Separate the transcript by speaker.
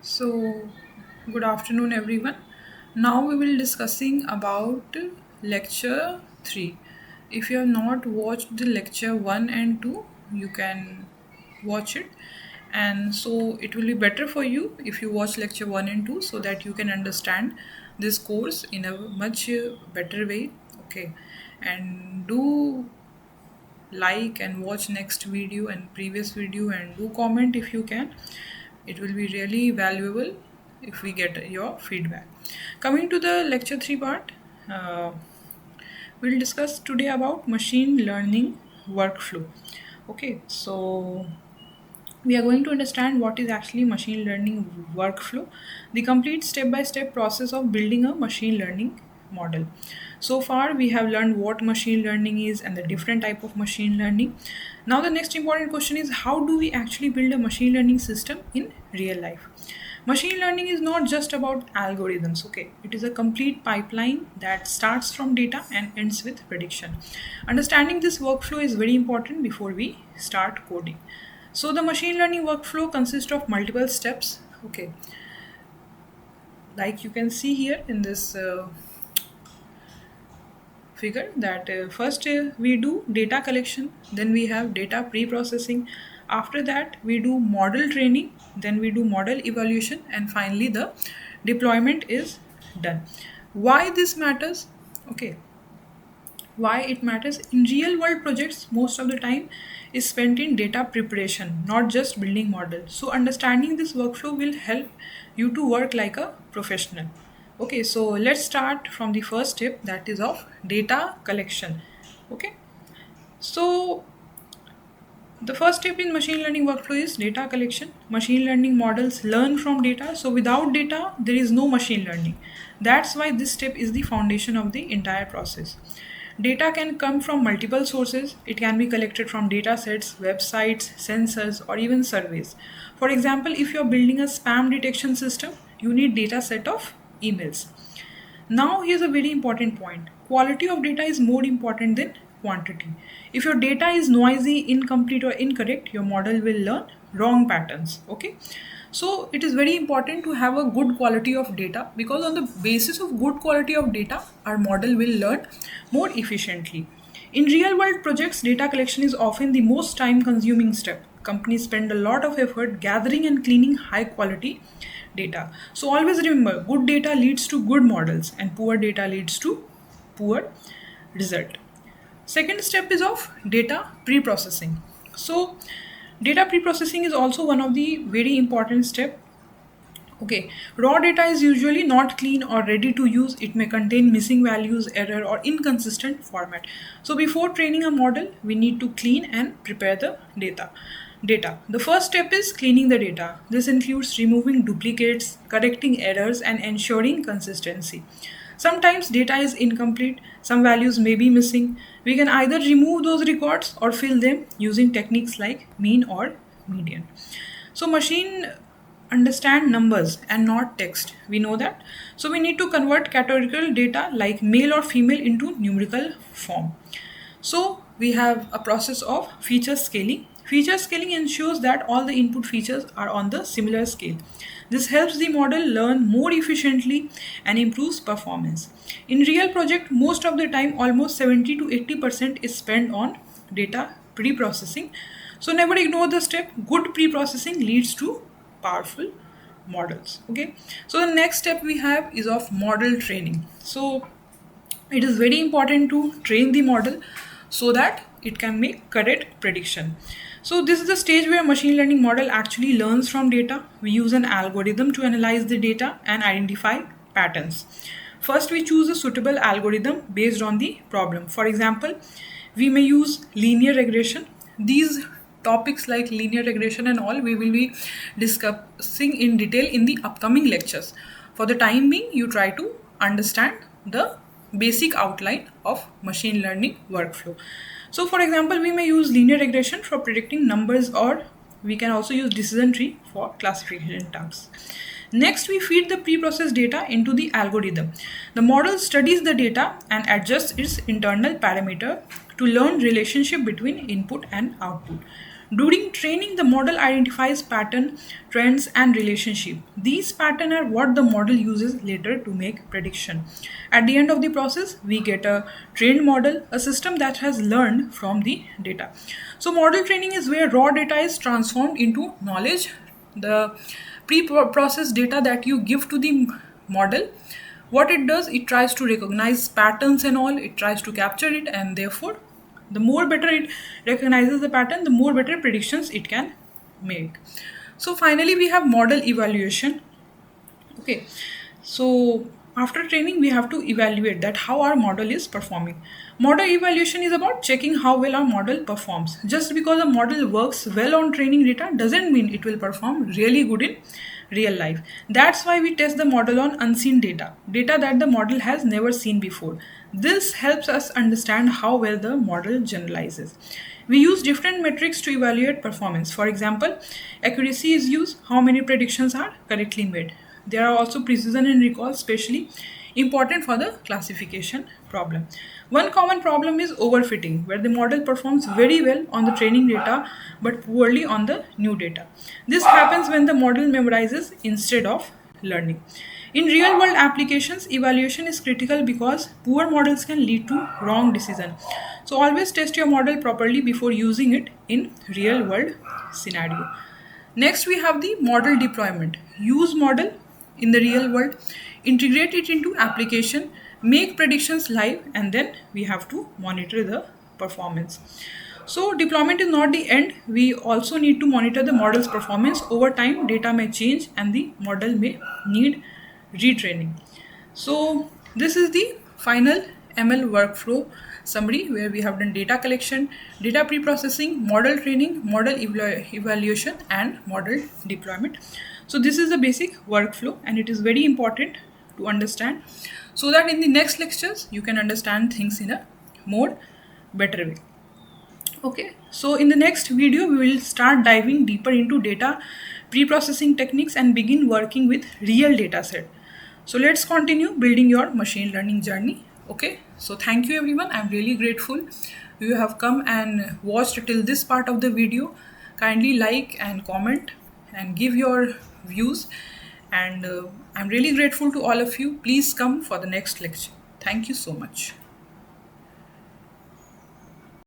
Speaker 1: So, good afternoon, everyone. Now we will discussing about lecture 3. If you have not watched the lecture 1 and 2, you can watch it. And so it will be better for you if you watch lecture 1 and 2 so that you can understand this course in a much better way. Okay. And do like and watch next video and previous video and do comment if you can. It will be really valuable if we get your feedback. Coming to the lecture 3 part, uh, we'll discuss today about machine learning workflow. Okay, so we are going to understand what is actually machine learning workflow, the complete step by step process of building a machine learning model. So far we have learned what machine learning is and the different type of machine learning. Now the next important question is, how do we actually build a machine learning system in real life? Machine learning is not just about algorithms, okay? It is a complete pipeline that starts from data and ends with prediction. Understanding this workflow is very important before we start coding. So the machine learning workflow consists of multiple steps. Okay, like you can see here in this figure that first we do data collection, then we have data pre-processing. After that we do model training, then we do model evaluation, and finally the deployment is done. Why this matters? Okay, why it matters? In real world projects, most of the time is spent in data preparation, not just building model. So understanding this workflow will help you to work like a professional. Okay, so let's start from the first step, that is of data collection. Okay, so the first step in machine learning workflow is data collection. Machine learning models learn from data. So without data, there is no machine learning. That's why this step is the foundation of the entire process. Data can come from multiple sources. It can be collected from data sets, websites, sensors, or even surveys. For example, if you're building a spam detection system, you need data set of emails. Now, here's a very important point. Quality of data is more important than quantity. If your data is noisy, incomplete, or incorrect, your model will learn wrong patterns. Okay. So, it is very important to have a good quality of data, because on the basis of good quality of data, our model will learn more efficiently. In real world projects, data collection is often the most time consuming step. Companies spend a lot of effort gathering and cleaning high quality data. So always remember, good data leads to good models and poor data leads to poor result. Second step is of data pre-processing. So data pre-processing is also one of the very important step. Okay, raw data is usually not clean or ready to use. It may contain missing values, error, or inconsistent format. So before training a model, we need to clean and prepare the data. The first step is cleaning the data. This includes removing duplicates, correcting errors, and ensuring consistency. Sometimes data is incomplete, some values may be missing. We can either remove those records or fill them using techniques like mean or median. So machine understand numbers and not text. We know that. So we need to convert categorical data like male or female into numerical form. So we have a process of feature scaling. Feature scaling ensures that all the input features are on the similar scale. This helps the model learn more efficiently and improves performance. In real project, most of the time, almost 70 to 80% is spent on data pre-processing. So never ignore the step. Good pre-processing leads to powerful models. Okay. So the next step we have is of model training. So it is very important to train the model so that it can make correct prediction. So this is the stage where machine learning model actually learns from data. We use an algorithm to analyze the data and identify patterns. First, we choose a suitable algorithm based on the problem. For example, we may use linear regression. These topics like linear regression and all we will be discussing in detail in the upcoming lectures. For the time being, you try to understand the basic outline of machine learning workflow. So for example, we may use linear regression for predicting numbers, or we can also use decision tree for classification tasks. Next, we feed the pre-processed data into the algorithm. The model studies the data and adjusts its internal parameter to learn relationship between input and output. During training, the model identifies pattern, trends, and relationship. These patterns are what the model uses later to make prediction. At the end of the process, we get a trained model, a system that has learned from the data. So model training is where raw data is transformed into knowledge. The pre-processed data that you give to the model, what it does, it tries to recognize patterns and all, it tries to capture it, and therefore the more better it recognizes the pattern, the more better predictions it can make. So finally we have model evaluation. Okay, so after training, we have to evaluate that how our model is performing. Model evaluation is about checking how well our model performs. Just because a model works well on training data doesn't mean it will perform really good in real life. That's why we test the model on unseen data, data that the model has never seen before. This helps us understand how well the model generalizes. We use different metrics to evaluate performance. For example, accuracy is used, how many predictions are correctly made. There are also precision and recall, especially important for the classification problem. One common problem is overfitting, where the model performs very well on the training data but poorly on the new data. This happens when the model memorizes instead of learning. In real world applications, evaluation is critical because poor models can lead to wrong decision. So always test your model properly before using it in real world scenario. Next, we have the model deployment. Use model in the real world, integrate it into application, make predictions live, and then we have to monitor the performance. So deployment is not the end. We also need to monitor the model's performance. Over time, data may change and the model may need retraining. So this is the final ML workflow summary where we have done data collection, data pre-processing, model training, model evaluation, and model deployment. So this is the basic workflow, and it is very important to understand so that in the next lectures you can understand things in a more better way. Okay, so in the next video we will start diving deeper into data pre-processing techniques and begin working with real data set. So let's continue building your machine learning journey. Okay, so thank you everyone. I'm really grateful you have come and watched till this part of the video. Kindly like and comment and give your views, and I'm really grateful to all of you. Please come for the next lecture. Thank you so much.